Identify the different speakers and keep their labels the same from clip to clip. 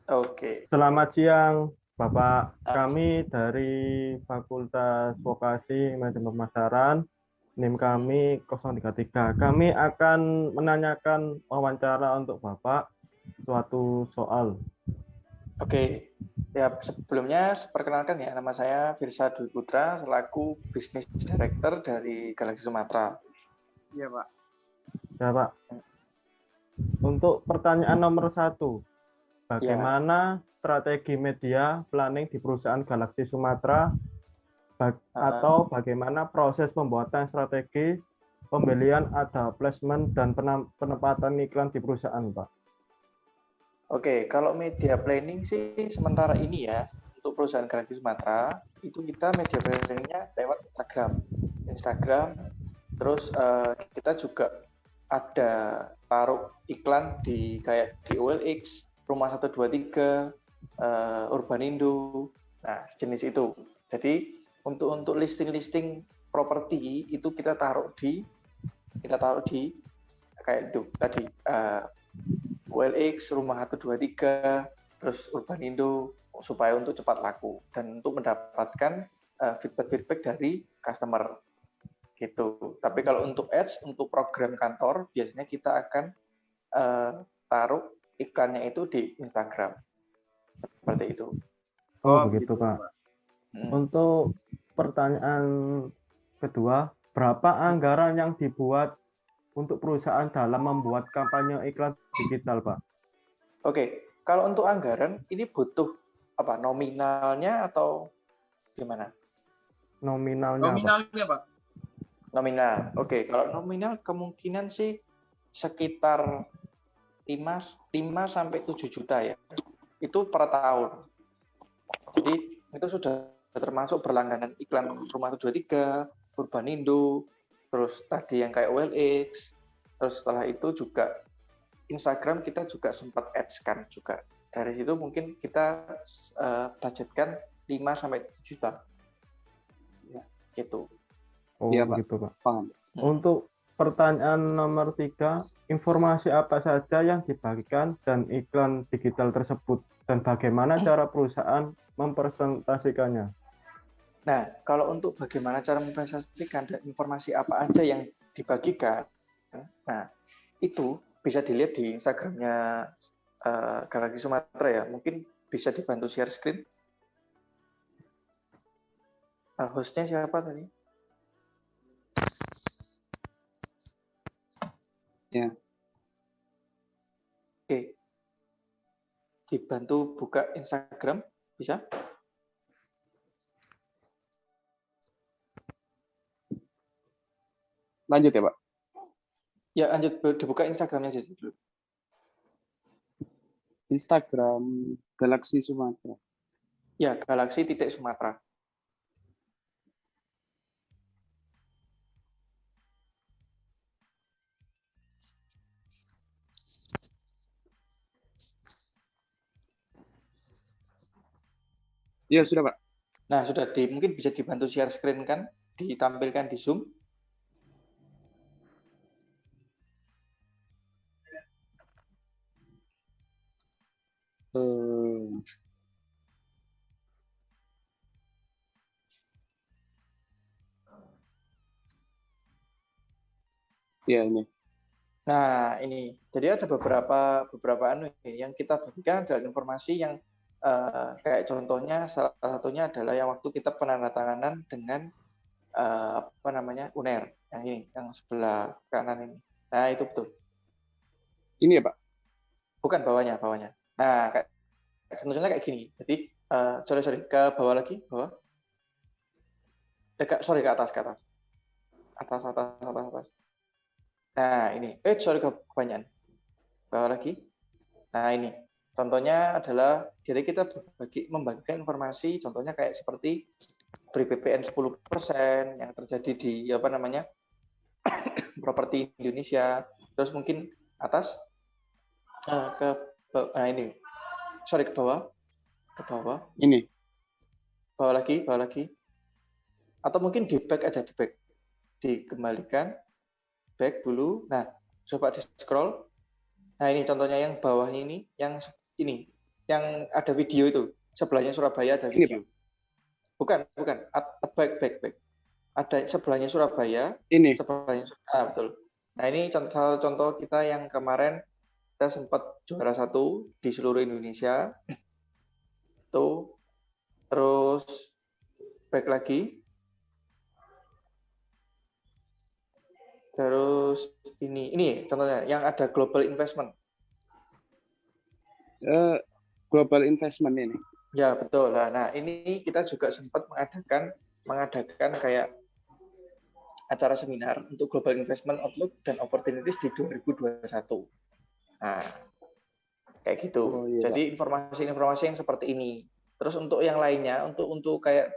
Speaker 1: Oke.
Speaker 2: Selamat siang, Bapak.
Speaker 1: Ah,
Speaker 2: Kami dari Fakultas Vokasi Manajemen Pemasaran, NIM
Speaker 1: hmm.
Speaker 2: kami 033. Kami akan menanyakan wawancara untuk Bapak suatu soal.
Speaker 1: Oke. Ya, sebelumnya perkenalkan ya, nama saya Firsa Dwi Putra selaku Business Director dari Galaxy Sumatera.
Speaker 3: Iya, Pak.
Speaker 2: Ya, Pak. Untuk pertanyaan nomor satu,
Speaker 1: Ya,
Speaker 2: bagaimana strategi media planning di perusahaan Galaxy Sumatera
Speaker 1: ah,
Speaker 2: atau bagaimana proses pembuatan strategi pembelian ada placement dan penempatan iklan di perusahaan, Pak?
Speaker 1: oke. Kalau media planning sih sementara ini ya, untuk perusahaan Galaxy Sumatera, itu kita media planningnya lewat Instagram. Instagram, terus kita juga ada taruh iklan di kayak di OLX, Rumah 123, Urbanindo, nah sejenis itu. Jadi untuk listing-listing properti itu kita taruh di kayak itu tadi OLX, Rumah 123, terus Urbanindo supaya untuk cepat laku dan untuk mendapatkan feedback-feedback dari customer gitu. Tapi kalau untuk ads, untuk program kantor, biasanya kita akan uh, taruh iklannya itu di Instagram. Seperti itu.
Speaker 2: Oh,
Speaker 3: Oh,
Speaker 2: begitu,
Speaker 3: begitu,
Speaker 2: Pak.
Speaker 3: Pak.
Speaker 1: Hmm.
Speaker 2: Untuk pertanyaan kedua, berapa anggaran yang dibuat untuk perusahaan dalam membuat kampanye iklan digital, Pak?
Speaker 1: Oke, kalau untuk anggaran, ini butuh apa nominalnya atau gimana?
Speaker 2: Nominalnya, Pak?
Speaker 3: Nominalnya, Pak.
Speaker 1: Nominal. Oke, kalau nominal kemungkinan sih sekitar 5 sampai 7 juta ya. Itu per tahun. Jadi itu sudah termasuk berlangganan iklan Rumah 123, Urbanindo, terus tadi yang kayak OLX, terus setelah itu juga Instagram kita juga sempat ads kan juga. Dari situ mungkin kita budgetkan 5 sampai 7 juta. Ya, gitu.
Speaker 2: Oh,
Speaker 3: Iya, Pak.
Speaker 2: begitu, Pak.
Speaker 3: Paham.
Speaker 1: Hmm.
Speaker 2: Untuk pertanyaan nomor tiga, informasi apa saja yang dibagikan dan iklan digital tersebut, dan bagaimana cara perusahaan mempresentasikannya?
Speaker 1: Nah, kalau untuk bagaimana cara mempresentasikan dan informasi apa aja yang dibagikan, nah itu bisa dilihat di Instagramnya Galaxy Sumatera ya. Mungkin bisa dibantu share screen. Hostnya siapa tadi?
Speaker 3: Ya.
Speaker 1: Oke, dibantu buka Instagram, bisa?
Speaker 3: Lanjut ya, Pak.
Speaker 1: Ya, lanjut dibuka Instagramnya aja dulu.
Speaker 3: Instagram Galaxy Sumatera.
Speaker 1: Ya, Galaxy titik Sumatera.
Speaker 3: Iya, sudah, Pak.
Speaker 1: Nah, sudah mungkin bisa dibantu share screen kan, ditampilkan di Zoom.
Speaker 3: Eh, ya ini.
Speaker 1: Nah, ini. Jadi ada beberapa anu yang kita bagikan adalah informasi yang kayak contohnya salah satunya adalah yang waktu kita penandatanganan dengan apa namanya UNER yang ini, yang sebelah kanan ini. Nah, itu betul.
Speaker 3: Ini ya, Pak.
Speaker 1: Bukan bawahnya, bawahnya. Nah, kayak contohnya kayak gini. Jadi sorry ke bawah lagi, bawah. Sorry ke atas, ke atas. Atas, atas, atas, atas. Nah, ini. Sorry kebanyakan. Bawah lagi. Nah, ini. Contohnya adalah, jadi kita membagikan informasi, contohnya kayak seperti beri PPN 10% yang terjadi di apa namanya properti Indonesia. Terus mungkin atas ke nah ini, sorry ke bawah,
Speaker 3: Ini.
Speaker 1: bawah lagi, atau mungkin di back aja, di back, dikembalikan back dulu. Nah, coba di scroll. Nah, ini contohnya yang bawah ini, yang ini. yang ada video itu, sebelahnya Surabaya ada
Speaker 3: Ini,
Speaker 1: video. Bukan. Back. Ada sebelahnya Surabaya,
Speaker 3: Ini.
Speaker 1: sebelahnya betul. Nah, ini contoh kita yang kemarin kita sempat juara 1 di seluruh Indonesia. Tuh. Terus back lagi. Terus ini contohnya yang ada global investment.
Speaker 3: Global investment ini.
Speaker 1: Ya, betul. Nah, ini kita juga sempat mengadakan kayak acara seminar untuk global investment outlook dan opportunities di 2021. Nah, kayak gitu.
Speaker 3: Oh, iya,
Speaker 1: Jadi informasi-informasi yang seperti ini. Terus untuk yang lainnya, untuk kayak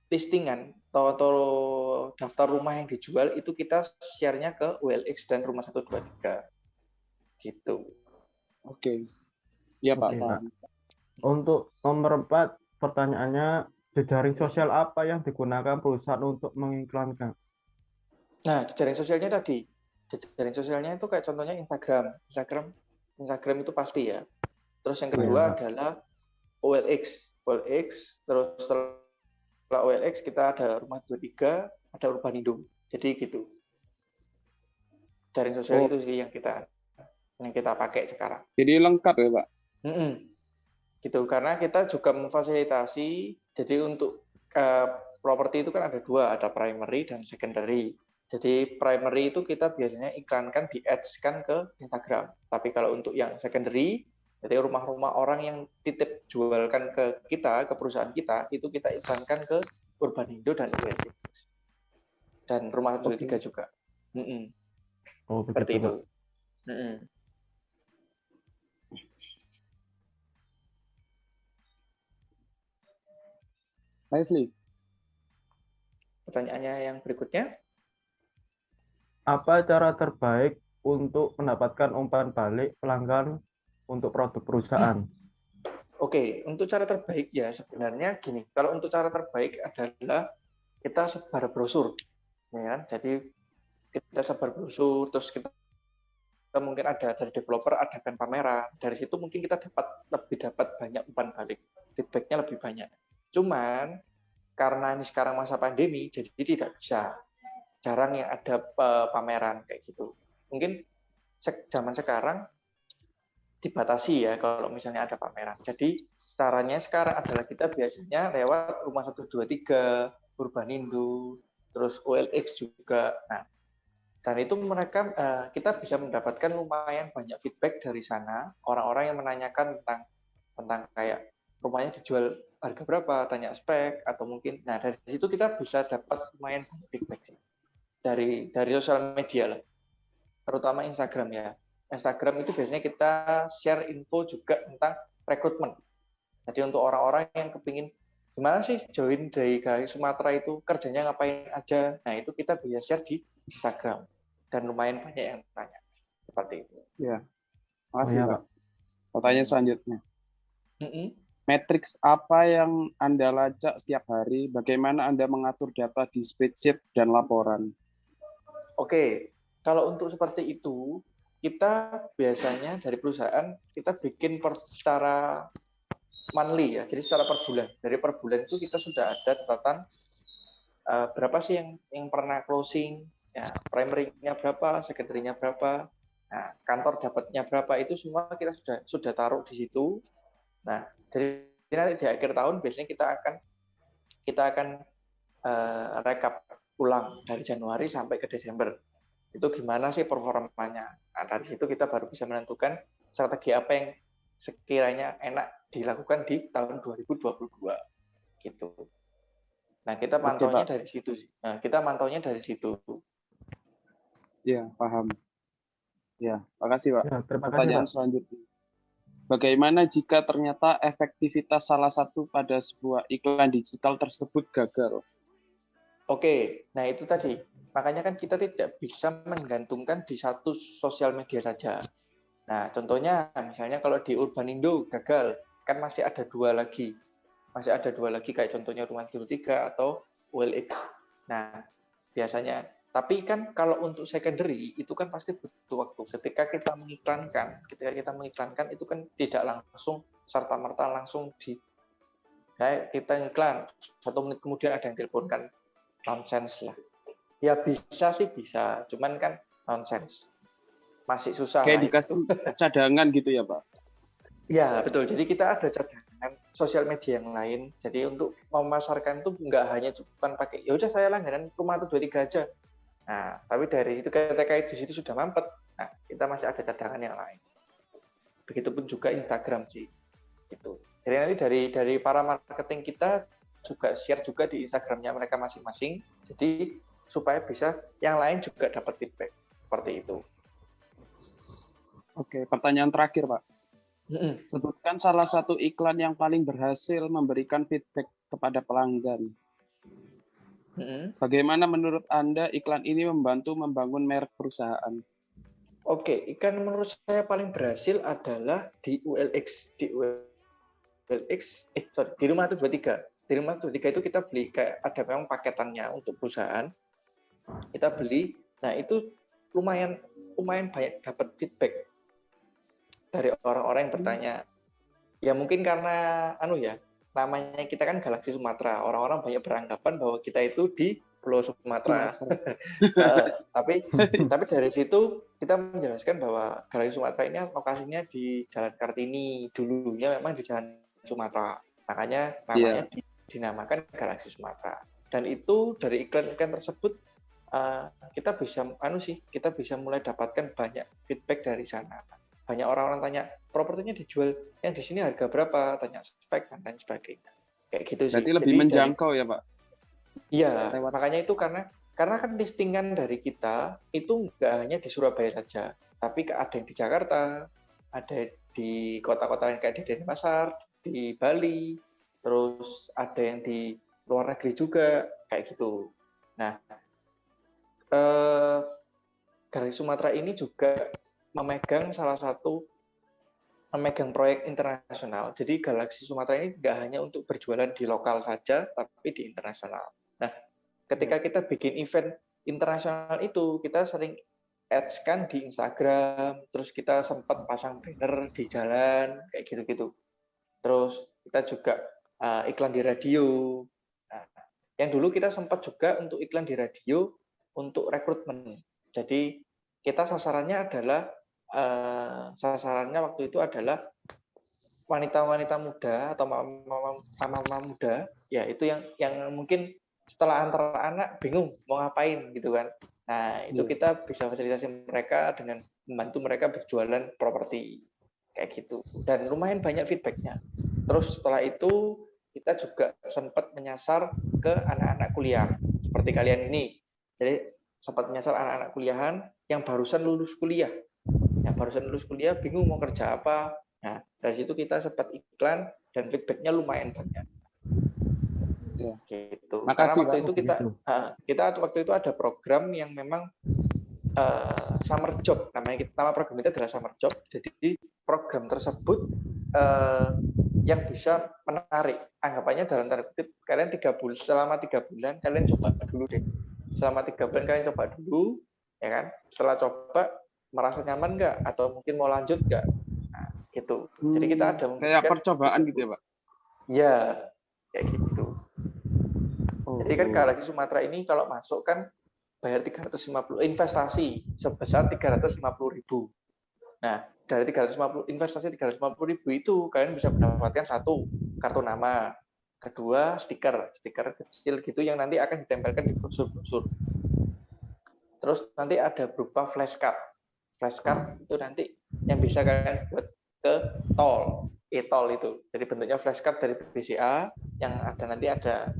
Speaker 1: listingan atau daftar rumah yang dijual itu kita share-nya ke OLX dan Rumah 123. Gitu.
Speaker 3: Oke. Iya, Pak.
Speaker 2: Oke, Pak.
Speaker 3: Paham.
Speaker 2: Untuk nomor 4, pertanyaannya, jejaring sosial apa yang digunakan perusahaan untuk mengiklankan?
Speaker 1: Nah, jejaring sosialnya tadi. Jejaring sosialnya itu kayak contohnya Instagram. Instagram itu pasti ya. Terus yang kedua adalah OLX. Terus setelah OLX kita ada Rumah 23, ada Urbanindo. Jadi gitu. Jaring sosial itu sih yang kita pakai sekarang.
Speaker 3: Jadi lengkap ya, Pak?
Speaker 1: Gitu, karena kita juga memfasilitasi. Jadi untuk properti itu kan ada 2, ada primary dan secondary. Jadi primary itu kita biasanya iklankan di ads-kan ke Instagram. Tapi kalau untuk yang secondary, jadi rumah-rumah orang yang titip jualkan ke kita, ke perusahaan kita, itu kita iklankan ke Urbanindo dan OLX. Dan Rumah 123 juga.
Speaker 2: Oh,
Speaker 1: Seperti
Speaker 2: begitu,
Speaker 1: itu.
Speaker 2: Pak.
Speaker 3: Lively.
Speaker 1: Pertanyaannya yang berikutnya.
Speaker 2: Apa cara terbaik untuk mendapatkan umpan balik pelanggan untuk produk perusahaan?
Speaker 1: Oke, untuk cara terbaik ya sebenarnya gini. Kalau untuk cara terbaik adalah kita sebar brosur, ya. Jadi kita sebar brosur, terus kita mungkin ada dari developer adakan pameran. Dari situ mungkin kita lebih dapat banyak umpan balik, feedbacknya lebih banyak. Cuman karena ini sekarang masa pandemi, jadi tidak bisa. Jarang yang ada pameran kayak gitu. Mungkin zaman sekarang dibatasi ya kalau misalnya ada pameran. Jadi caranya sekarang adalah kita biasanya lewat Rumah 123, Urbanindo, terus OLX juga. Nah, dan itu mereka kita bisa mendapatkan lumayan banyak feedback dari sana, orang-orang yang menanyakan tentang kayak rumahnya dijual harga berapa, tanya spek atau mungkin. Nah, dari situ kita bisa dapat lumayan banyak feedback sih. Dari sosial media lah, terutama Instagram ya. Instagram itu biasanya kita share info juga tentang rekrutmen. Jadi untuk orang-orang yang kepingin gimana sih join dari Sumatera itu kerjanya ngapain aja, nah itu kita bisa share di Instagram dan lumayan banyak yang tanya seperti itu.
Speaker 3: Ya, makasih Pak.
Speaker 2: Pak.
Speaker 3: Pertanyaan selanjutnya. Matriks apa yang Anda lacak setiap hari? Bagaimana Anda mengatur data di spreadsheet dan laporan?
Speaker 1: Oke, kalau untuk seperti itu, kita biasanya dari perusahaan, kita bikin secara monthly ya, jadi secara per bulan. Dari per bulan itu kita sudah ada catatan berapa sih yang pernah closing, ya primary-nya berapa, secondary-nya berapa, nah kantor dapatnya berapa, itu semua kita sudah taruh di situ. Nah, jadi nanti di akhir tahun biasanya kita akan rekap ulang dari Januari sampai ke Desember. Itu gimana sih performanya. Nah, dari situ kita baru bisa menentukan strategi apa yang sekiranya enak dilakukan di tahun 2022. Gitu. Nah, kita mantaunya dari situ.
Speaker 3: Ya, paham. Ya, makasih Pak.
Speaker 2: Ya, terima kasih,
Speaker 3: Pertanyaan
Speaker 2: Pak.
Speaker 3: selanjutnya. Bagaimana jika ternyata efektivitas salah satu pada sebuah iklan digital tersebut gagal?
Speaker 1: Oke, nah itu tadi. Makanya kan kita tidak bisa menggantungkan di satu sosial media saja. Nah, contohnya misalnya kalau di Urbanindo gagal, kan masih ada dua lagi. Kayak contohnya Rumah 23 atau OLX. Nah, biasanya. Tapi kan kalau untuk secondary itu kan pasti butuh waktu. Ketika kita mengiklankan itu kan tidak langsung serta-merta langsung kayak kita iklan 1 menit kemudian ada yang telepon, kan nonsense lah. Ya bisa sih bisa, cuman kan nonsense. Masih susah
Speaker 3: Kayak
Speaker 1: lah
Speaker 3: dikasih
Speaker 1: itu.
Speaker 3: cadangan gitu ya, Pak?
Speaker 1: Ya, betul. Jadi kita ada cadangan sosial media yang lain. Jadi untuk memasarkan itu nggak hanya cuma pakai, ya udah saya langganan Rumah 123 aja. Nah, tapi dari itu ketika di situ sudah mampet, nah kita masih ada cadangan yang lain. Begitupun juga Instagram sih. Gitu. Jadi nanti dari para marketing kita juga share juga di Instagramnya mereka masing-masing. Jadi supaya bisa yang lain juga dapat feedback seperti itu.
Speaker 3: Oke, pertanyaan terakhir, Pak. Sebutkan salah satu iklan yang paling berhasil memberikan feedback kepada pelanggan. Bagaimana menurut Anda iklan ini membantu membangun merek perusahaan?
Speaker 1: Oke, iklan menurut saya paling berhasil adalah di ULX, di Rumah 123. Di Rumah 123 itu kita beli kayak ada memang paketannya untuk perusahaan. Kita beli, nah itu lumayan banyak dapat feedback dari orang-orang yang bertanya. Ya mungkin karena namanya kita kan Galaxy Sumatera. Orang-orang banyak beranggapan bahwa kita itu di Pulau Sumatera. Tapi dari situ kita menjelaskan bahwa Galaxy Sumatera ini lokasinya di Jalan Kartini. Dulunya memang di Jalan Sumatera. Makanya namanya dinamakan Galaxy Sumatera. Dan itu dari iklan-iklan tersebut kita bisa mulai dapatkan banyak feedback dari sana. Banyak orang-orang tanya, propertinya dijual yang di sini harga berapa, tanya spek dan lain sebagainya. Kayak gitu sih.
Speaker 3: Berarti lebih menjangkau ya, Pak?
Speaker 1: Iya, makanya itu karena kan listingan dari kita itu nggak hanya di Surabaya saja, tapi ada yang di Jakarta, ada di kota-kota lain kayak di Denpasar, di Bali, terus ada yang di luar negeri juga, kayak gitu. Nah, Galaxy Sumatera ini juga memegang proyek internasional. Jadi Galaxy Sumatera ini nggak hanya untuk berjualan di lokal saja, tapi di internasional. Nah, ketika kita bikin event internasional itu, kita sering ads-kan di Instagram, terus kita sempat pasang banner di jalan, kayak gitu-gitu. Terus kita juga iklan di radio. Nah, yang dulu kita sempat juga untuk iklan di radio untuk rekrutmen. Jadi kita sasarannya waktu itu adalah wanita-wanita muda atau mama muda, ya itu yang mungkin setelah antar anak bingung mau ngapain gitu kan. Nah, itu kita bisa fasilitasi mereka dengan membantu mereka berjualan properti kayak gitu. Dan lumayan banyak feedbacknya. Terus setelah itu kita juga sempat menyasar ke anak-anak kuliah seperti kalian ini. Jadi sempat menyasar anak-anak kuliahan yang barusan lulus kuliah. Yang barusan lulus kuliah bingung mau kerja apa. Nah, dari situ kita sempat iklan dan feedbacknya lumayan banyak.
Speaker 3: Ya.
Speaker 1: Gitu.
Speaker 3: Makasih,
Speaker 1: karena waktu
Speaker 3: Pak.
Speaker 1: itu kita waktu itu ada program yang memang summer job, nama program itu adalah summer job. Jadi program tersebut yang bisa menarik, anggapannya dalam tanda kutip kalian selama 3 bulan kalian coba dulu deh. Selama 3 bulan kalian coba dulu, ya kan? Setelah coba merasa nyaman nggak atau mungkin mau lanjut nggak? Nah, gitu. Jadi kita ada
Speaker 3: kayak percobaan gitu ya, Pak?
Speaker 1: Ya, kayak gitu. Jadi kan Galaxy Sumatera ini kalau masuk kan bayar 350 investasi sebesar 350.000. Nah, dari 350 investasi 350.000 itu kalian bisa mendapatkan 1 kartu nama, 2 stiker kecil gitu yang nanti akan ditempelkan di brosur-brosur. Terus nanti ada berupa flashcard. Flashcard itu nanti yang bisa kalian buat ke tol, e-tol itu. Jadi bentuknya flashcard dari BCA yang nanti ada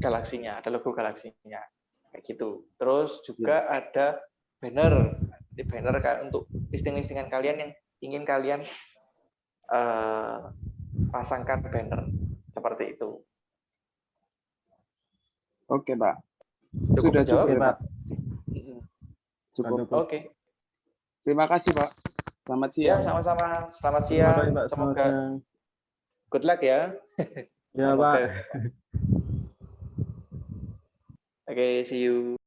Speaker 1: galaksinya, ada logo galaksinya. Kayak gitu. Terus juga ada banner. Di banner untuk listing-listingan kalian yang ingin kalian pasangkan banner seperti itu.
Speaker 3: Oke, Pak.
Speaker 1: Sudah
Speaker 3: Cukup ya, Pak?
Speaker 1: Cukup. Oke.
Speaker 3: Terima kasih, Pak. Selamat siang.
Speaker 1: Ya, sama-sama. Selamat siang. Semoga good luck ya.
Speaker 2: Ya, Pak.
Speaker 1: Oke, see you.